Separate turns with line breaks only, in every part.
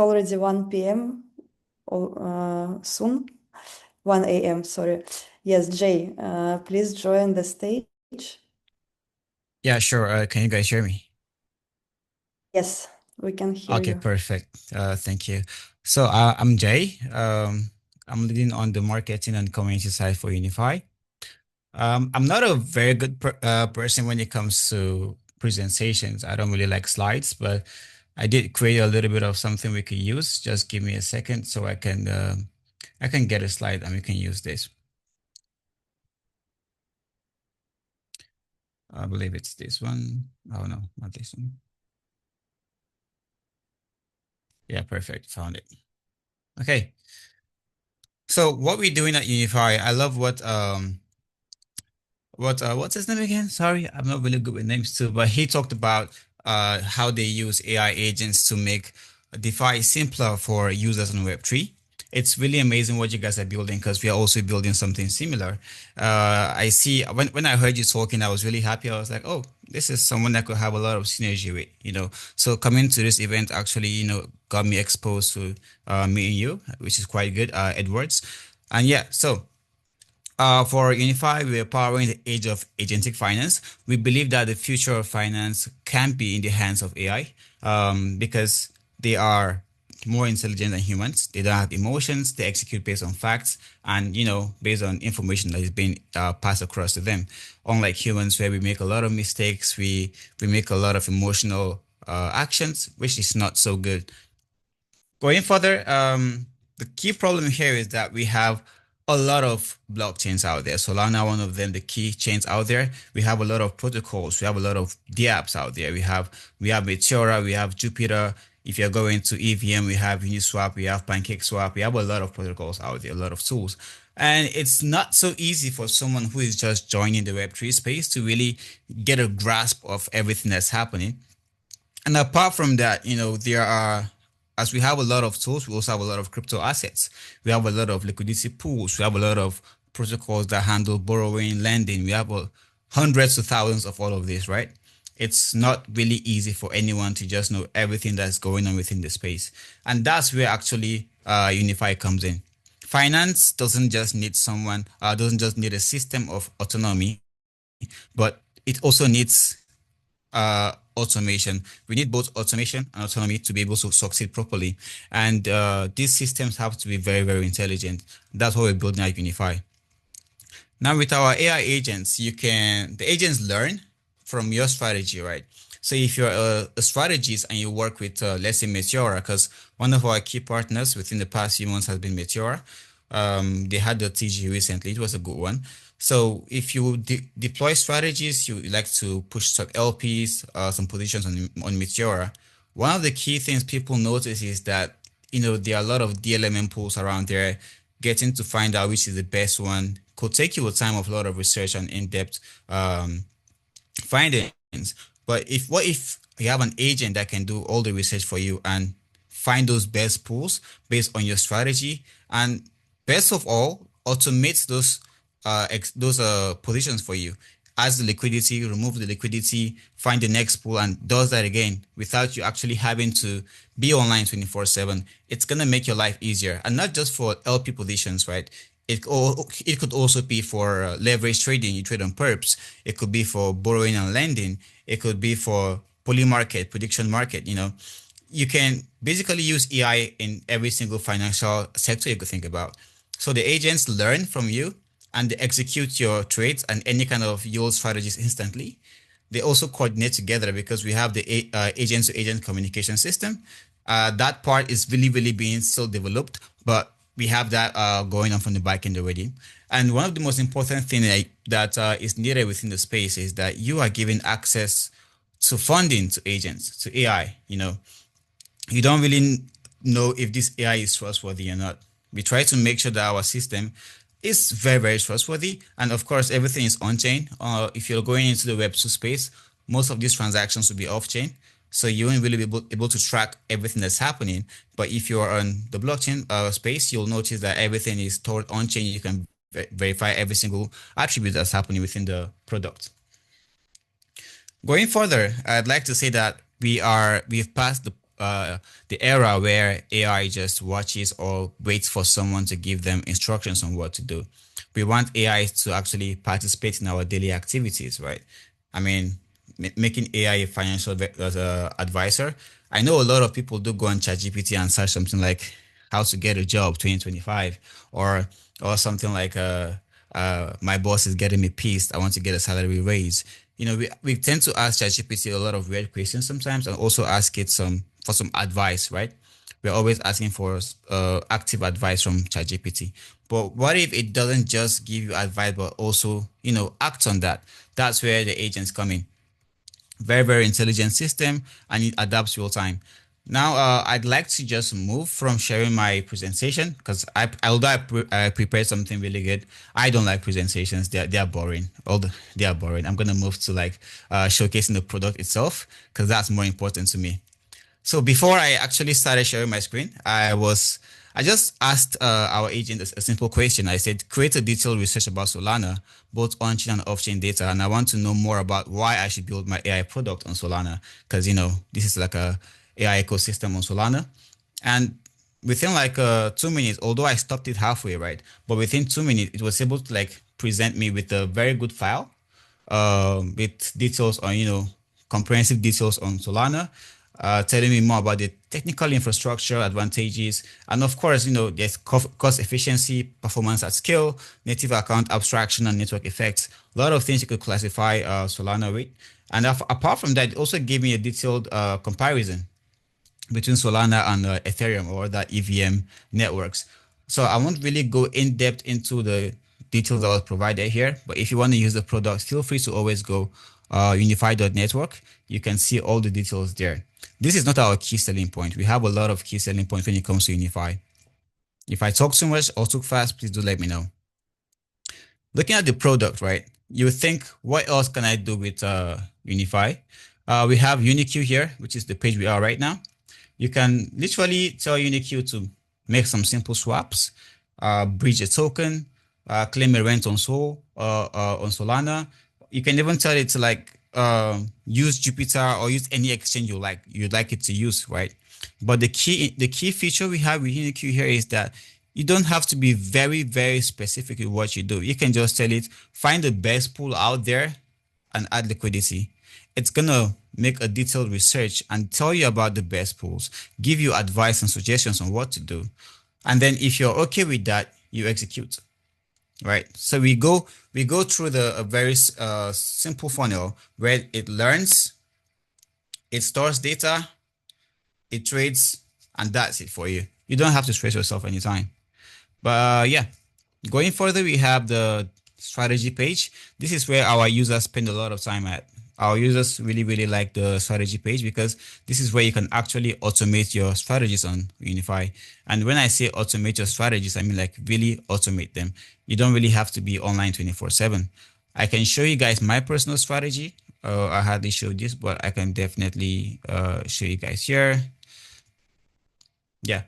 already 1 p.m. Soon. 1 a.m. Sorry. Yes, Jay, please join the stage.
Yeah, sure. Can you guys hear me?
Yes, we can hear
Okay,
you.
perfect. Thank you. So I'm Jay. I'm leading on the marketing and community side for UnifAI. I'm not a very good person when it comes to presentations. I don't really like slides, but I did create a little bit of something we could use. Just give me a second so I can get a slide and we can use this. I believe it's this one. Oh no, not this one. Yeah, perfect. Found it. Okay. So what we're doing at UnifAI, I love what's his name again? Sorry, I'm not really good with names too, but he talked about how they use AI agents to make DeFi simpler for users on Web3. It's really amazing what you guys are building because we are also building something similar. I see when I heard you talking, I was really happy. I was like, oh, this is someone that could have a lot of synergy with, you know. So coming to this event actually, you know, got me exposed to meeting you, which is quite good, Edwards. And yeah, so for UnifAI, we are powering the age of agentic finance. We believe that the future of finance can be in the hands of AI because they are more intelligent than humans. They don't have emotions. They execute based on facts and, you know, based on information that is being passed across to them. Unlike humans, where we make a lot of mistakes, we make a lot of emotional actions, which is not so good. Going further, the key problem here is that we have a lot of blockchains out there. Solana, one of them, the key chains out there. We have a lot of protocols. We have a lot of dApps out there. We have Meteora, we have Jupiter. If you're going to EVM, we have Uniswap, we have PancakeSwap. We have a lot of protocols out there, a lot of tools. And it's not so easy for someone who is just joining the Web3 space to really get a grasp of everything that's happening. And apart from that, you know, as we have a lot of tools, we also have a lot of crypto assets. We have a lot of liquidity pools. We have a lot of protocols that handle borrowing, lending. We have hundreds to thousands of all of this, right? It's not really easy for anyone to just know everything that's going on within the space. And that's where actually UnifAI comes in. Finance doesn't just need a system of autonomy, but it also needs automation. We need both automation and autonomy to be able to succeed properly. And these systems have to be very, very intelligent. That's what we're building at UnifAI. Now with our AI agents, the agents learn from your strategy, right? So if you're a strategist and you work with, let's say Meteora, because one of our key partners within the past few months has been Meteora. They had the TG recently. It was a good one. So if you deploy strategies, you like to push some LPs, some positions on Meteora. One of the key things people notice is that, you know, there are a lot of DLMM pools around there. Getting to find out which is the best one could take you a time of a lot of research and in-depth findings. But if you have an agent that can do all the research for you and find those best pools based on your strategy, and best of all, automate those positions for you. Adds the liquidity, remove the liquidity, find the next pool, and does that again without you actually having to be online 24/7. It's gonna make your life easier, and not just for LP positions, right? It could also be for leverage trading. You trade on perps. It could be for borrowing and lending. It could be for poly market, prediction market. You know, you can basically use AI in every single financial sector you could think about. So the agents learn from you and they execute your trades and any kind of yield strategies instantly. They also coordinate together because we have the agent to agent communication system. That part is really, really being still developed, but we have that going on from the back end already. And one of the most important things that is needed within the space is that you are giving access to funding to agents, to AI. You know, you don't really know if this AI is trustworthy or not. We try to make sure that our system is very, very trustworthy. And of course, everything is on chain. If you're going into the Web2 space, most of these transactions will be off chain. So you won't really be able to track everything that's happening. But if you are on the blockchain space, you'll notice that everything is stored on chain. You can verify every single attribute that's happening within the product. Going further, I'd like to say that we've passed the era where AI just watches or waits for someone to give them instructions on what to do. We want AI to actually participate in our daily activities, right? I mean, making AI a financial advisor. I know a lot of people do go on ChatGPT and search something like how to get a job 2025, or something like my boss is getting me pissed. I want to get a salary raise. We tend to ask ChatGPT a lot of weird questions sometimes, and also ask it some advice, right? We're always asking for active advice from ChatGPT. But what if it doesn't just give you advice, but also, act on that? That's where the agents come in. Very, very intelligent system, and it adapts real time. Now, I'd like to just move from sharing my presentation because although I prepared something really good, I don't like presentations. They are boring. They are boring. I'm gonna move to like showcasing the product itself because that's more important to me. So before I actually started sharing my screen, I just asked our agent a simple question. I said, create a detailed research about Solana, both on-chain and off-chain data, and I want to know more about why I should build my AI product on Solana, because this is like a AI ecosystem on Solana. And within like 2 minutes, although I stopped it halfway, right? But within 2 minutes, it was able to like present me with a very good file with details on, comprehensive details on Solana, telling me more about the technical infrastructure advantages. And of course, there's cost efficiency, performance at scale, native account abstraction, and network effects. A lot of things you could classify Solana with. And apart from that, it also gave me a detailed comparison between Solana and Ethereum or the EVM networks. So I won't really go in depth into the details that was provided here, but if you want to use the product, feel free to always go unify.network. You can see all the details there. This is not our key selling point. We have a lot of key selling points when it comes to Unify. If I talk too much or too fast, please do let me know. Looking at the product, right? You think, what else can I do with Unify? We have UniQ here, which is the page we are right now. You can literally tell UniQ to make some simple swaps, bridge a token, claim a rent on on Solana. You can even tell it to like use Jupiter or use any exchange you'd like it to use, right? But the key feature we have with UniQ here is that you don't have to be very, very specific with what you do. You can just tell it, find the best pool out there and add liquidity. It's gonna make a detailed research and tell you about the best pools, give you advice and suggestions on what to do. And then if you're okay with that, you execute, right? So we go through a very simple funnel where it learns, it stores data, it trades, and that's it for you. You don't have to stress yourself anytime. But yeah, going further, we have the strategy page. This is where our users spend a lot of time at. Our users really, really like the strategy page because this is where you can actually automate your strategies on Unify. And when I say automate your strategies, I mean like really automate them. You don't really have to be online 24/7. I can show you guys my personal strategy. I hardly show this, but I can definitely show you guys here. Yeah.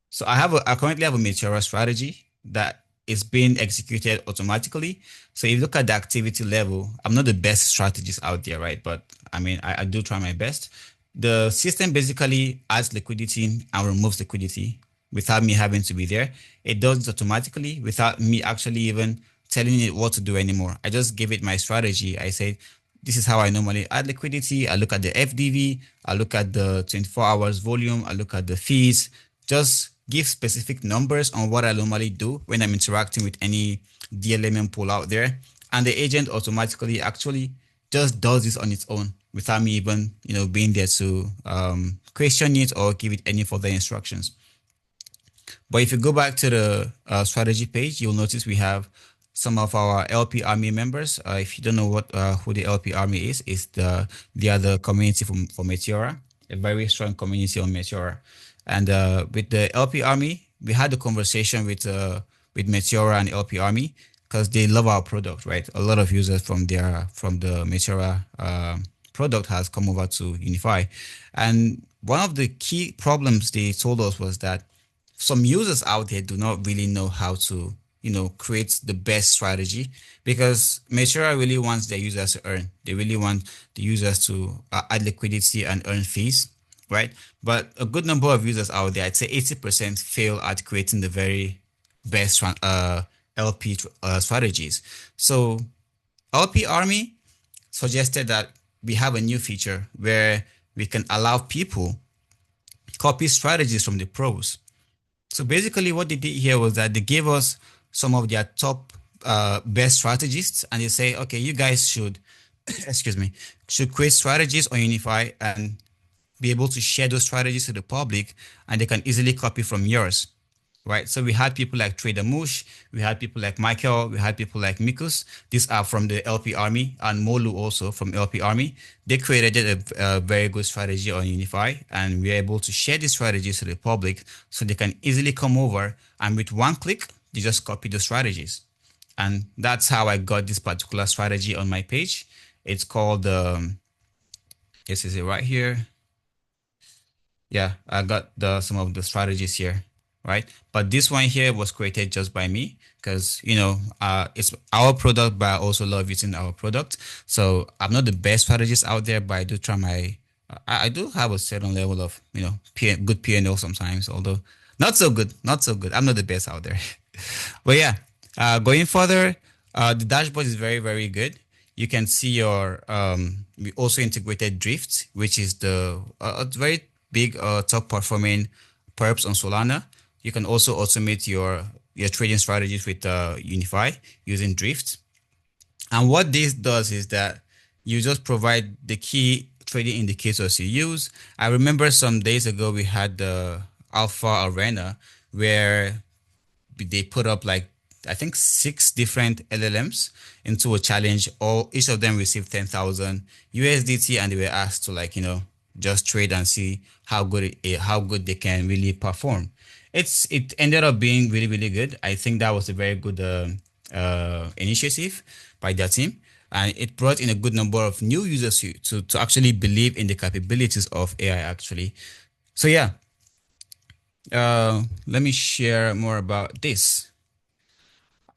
So I currently have a Meteora strategy that is being executed automatically. So if you look at the activity level, I'm not the best strategist out there, right? But I mean, I do try my best. The system basically adds liquidity and removes liquidity without me having to be there. It does it automatically without me actually even telling it what to do anymore. I just give it my strategy. I say, this is how I normally add liquidity. I look at the FDV. I look at the 24 hours volume. I look at the fees. Just give specific numbers on what I normally do when I'm interacting with any DLMM pool out there. And the agent automatically actually just does this on its own without me even, being there to question it or give it any further instructions. But if you go back to the strategy page, you'll notice we have some of our LP Army members. If you don't know who the LP Army is, it's the other community for Meteora, a very strong community on Meteora. And with the LP Army, we had a conversation with Meteora and LP Army because they love our product, right? A lot of users from the Meteora product has come over to Unify. And one of the key problems they told us was that some users out there do not really know how to, create the best strategy because Meteora really wants their users to earn. They really want the users to add liquidity and earn fees. right? But a good number of users out there, I'd say 80% fail at creating the very best LP strategies. So LP Army suggested that we have a new feature where we can allow people copy strategies from the pros. So basically, what they did here was that they gave us some of their top best strategists, and they say, okay, you guys should, excuse me, should create strategies on UnifAI and be able to share those strategies to the public, and they can easily copy from yours, right? So we had people like Trader Mush, we had people like Michael, we had people like Mikus. These are from the LP Army, and Molu also from LP Army. They created a very good strategy on UnifAI, and we're able to share these strategies to the public so they can easily come over and with one click, they just copy the strategies. And that's how I got this particular strategy on my page. It's called, this is it right here. Yeah, I got some of the strategies here, right? But this one here was created just by me because it's our product, but I also love using our product. So I'm not the best strategist out there, but I do try my. I do have a certain level of good P&L sometimes, although not so good, not so good. I'm not the best out there. But yeah, going further, the dashboard is very, very good. You can see we also integrated Drift, which is the a very big top performing perps on Solana. You can also automate your trading strategies with UnifAI using Drift. And what this does is that you just provide the key trading indicators you use. I remember some days ago we had the Alpha Arena where they put up like I think 6 different LLMs into a challenge. All each of them received 10,000 USDT, and they were asked to just trade and see how good they can really perform. It ended up being really really good. I think that was a very good initiative by their team, and it brought in a good number of new users to actually believe in the capabilities of AI actually. So yeah, let me share more about this.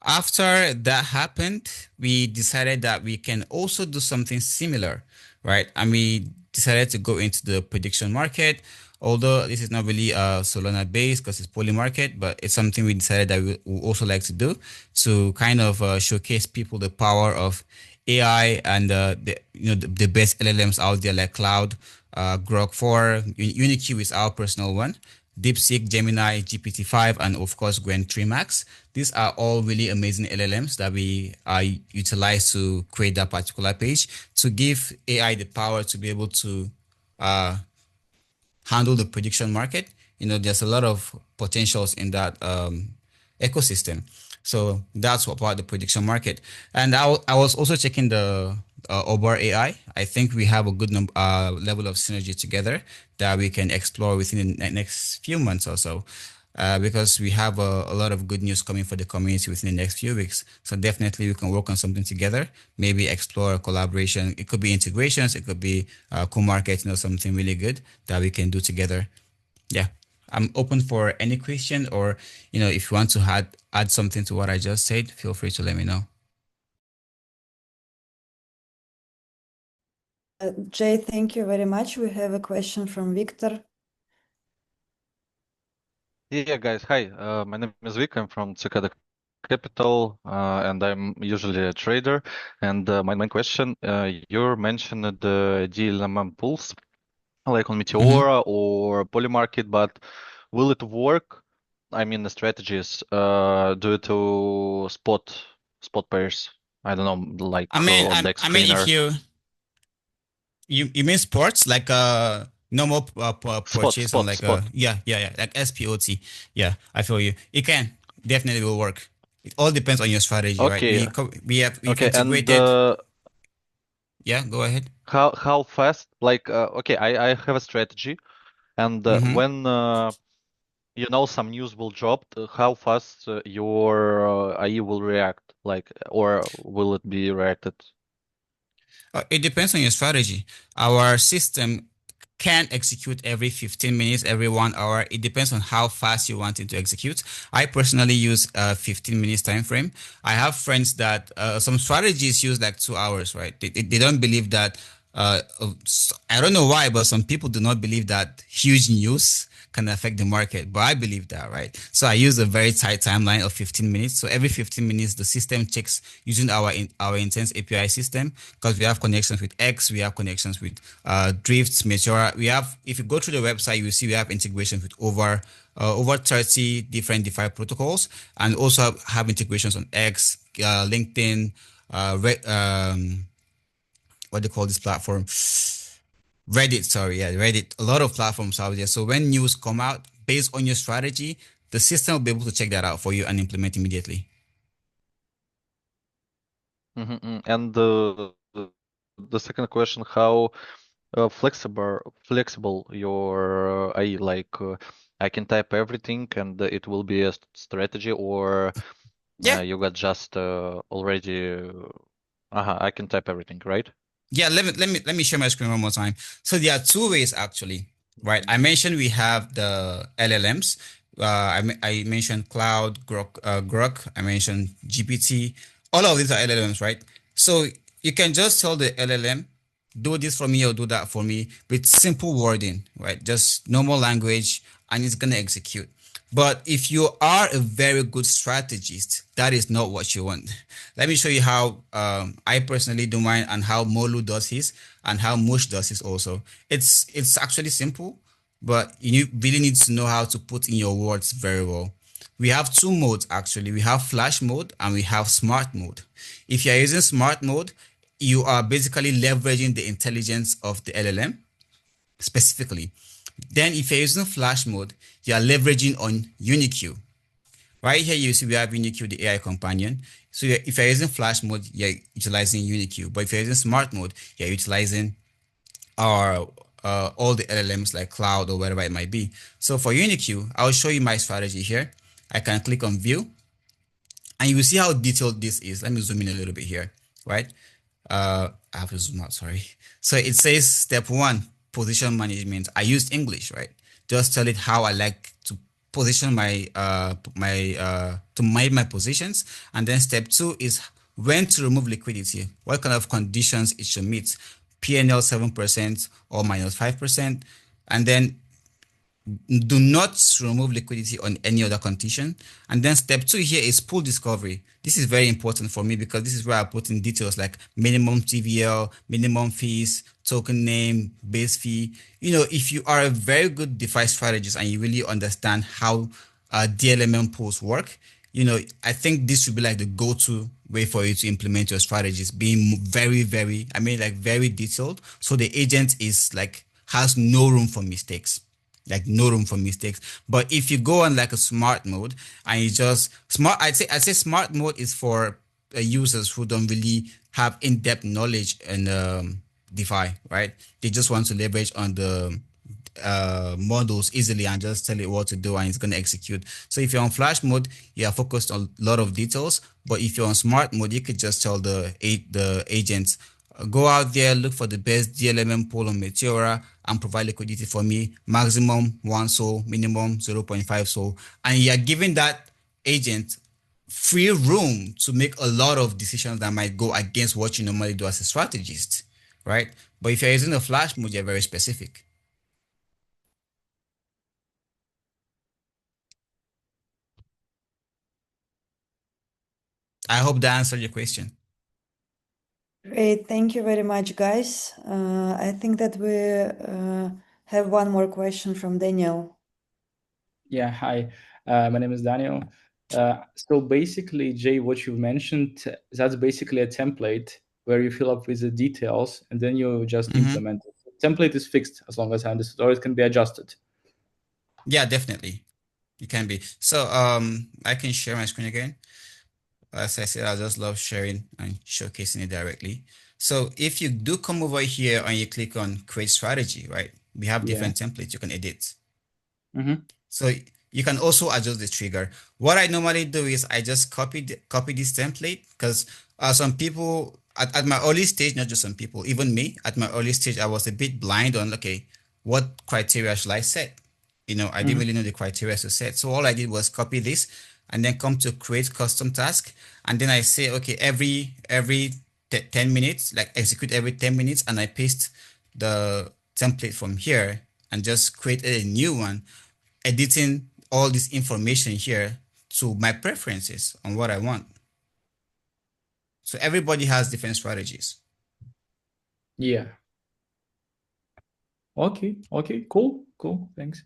After that happened, we decided that we can also do something similar, right? And we decided to go into the prediction market. Although this is not really Solana based because it's poly market, but it's something we decided that we would also like to do to kind of showcase people the power of AI and the best LLMs out there like Cloud, Grok 4, UniQ is our personal one. DeepSeek, Gemini, GPT-5, and of course Gwen 3 Max. These are all really amazing LLMs that we utilize to create that particular page to give AI the power to be able to uh, handle the prediction market. There's a lot of potentials in that ecosystem. So that's about the prediction market. And I was also checking the Obar AI. I think we have a good level of synergy together that we can explore within the next few months or so. Because we have a lot of good news coming for the community within the next few weeks. So definitely we can work on something together, maybe explore a collaboration. It could be integrations, it could be co-market, something really good that we can do together. Yeah, I'm open for any question or, if you want to add something to what I just said, feel free to let me know.
Jay, thank you very much. We have a question from Victor.
Yeah, guys. Hi, my name is Vic. I'm from Cicada Capital, and I'm usually a trader. And my main question, you mentioned the DLMM pools, like on Meteora or Polymarket, but will it work? I mean, the strategies due to spot pairs. I don't know, like
I mean,
on the
I mean, if
screener.
you mean sports like normal purchase on like
Spot.
yeah, like SPOT. Yeah, I feel you. It can definitely will work. It all depends on your strategy, right?
Okay,
We've
okay. And
integrated. Yeah, go ahead.
how fast? Like, okay, I have a strategy, and
Mm-hmm.
when some news will drop, how fast your AI will react, like, or will it be reacted?
It depends on your strategy. Our system can execute every 15 minutes, every 1 hour. It depends on how fast you want it to execute. I personally use a 15 minutes time frame. I have friends that some strategies use like 2 hours, right? They don't believe that I don't know why, but some people do not believe that huge news can affect the market, but I believe that, right? So I use a very tight timeline of 15 minutes. So every 15 minutes, the system checks using our Intense API system, because we have connections with X, we have connections with Drift, Meteora. We have, if you go through the website, you will see we have integrations with over 30 different DeFi protocols, and also have integrations on X, LinkedIn, what do you call this platform? Reddit, sorry, yeah, Reddit. A lot of platforms out there. So when news come out based on your strategy, the system will be able to check that out for you and implement immediately.
And the second question, how flexible your AI, like I can type everything and it will be a strategy, or
Yeah,
you got just already I can type everything, right?
yeah, let me share my screen one more time. So there are two ways actually, right? I mentioned we have the LLMs. I mentioned Cloud, Grok. I mentioned GPT. All of these are LLMs, right? So you can just tell the LLM, do this for me or do that for me with simple wording, right? Just normal language, and it's gonna execute. But if you are a very good strategist, that is not what you want. Let me show you how I personally do mine, and how Molu does his, and how Mush does his also. It's actually simple, but you really need to know how to put in your words very well. We have two modes actually. We have flash mode and we have smart mode. If you're using smart mode, you are basically leveraging the intelligence of the LLM specifically. Then if you're using flash mode, you are leveraging on UniQ. Right here, you see we have UniQ, the AI companion. So if you're using flash mode, you're utilizing UniQ. But if you're using smart mode, you're utilizing our all the LLMs like Cloud or whatever it might be. So for UniQ, I'll show you my strategy here. I can click on View, and you will see how detailed this is. Let me zoom in a little bit here, right? I have to zoom out, sorry. So it says step one, position management. I used English, right? Just tell it how I like to position to manage my positions. And then step two is when to remove liquidity, what kind of conditions it should meet, PNL 7% or minus 5%. And then do not remove liquidity on any other condition. And then step two here is pool discovery. This is very important for me because this is where I put in details like minimum TVL, minimum fees, token name, base fee. If you are a very good DeFi strategist and you really understand how DLMM pools work, I think this should be like the go-to way for you to implement your strategies, being very, very, like very detailed. So the agent is like, has no room for mistakes, like no room for mistakes. But if you go on like a smart mode and you just I'd say smart mode is for users who don't really have in-depth knowledge in DeFi, right? They just want to leverage on the models easily and just tell it what to do and it's going to execute. So if you're on flash mode, you are focused on a lot of details. But if you're on smart mode, you could just tell the agents, go out there, look for the best DLMM pool on Meteora and provide liquidity for me, maximum 1 SOL, minimum 0.5 SOL. And you're giving that agent free room to make a lot of decisions that might go against what you normally do as a strategist, right? But if you're using a flash mode, you're very specific. I hope that answered your question.
Great. Thank you very much, guys. I think that we have one more question from Daniel.
Yeah, hi. My name is Daniel. So basically, Jay, what you mentioned, that's basically a template where you fill up with the details and then you just implement it. The template is fixed as long as I understood, or it can be adjusted.
Yeah, definitely. It can be. So I can share my screen again. As I said, I just love sharing and showcasing it directly. So if you do come over here and you click on create strategy, right? We have different templates you can edit. So you can also adjust the trigger. What I normally do is I just copy this template because some people at my early stage, not just some people, even me at my early stage, I was a bit blind on, okay, what criteria should I set? I didn't really know the criteria to set. So all I did was copy this and then come to create custom task. And then I say, okay, every 10 minutes, like execute every 10 minutes, and I paste the template from here and just create a new one, editing all this information here to my preferences on what I want. So everybody has different strategies.
Yeah. Okay. Cool. Thanks.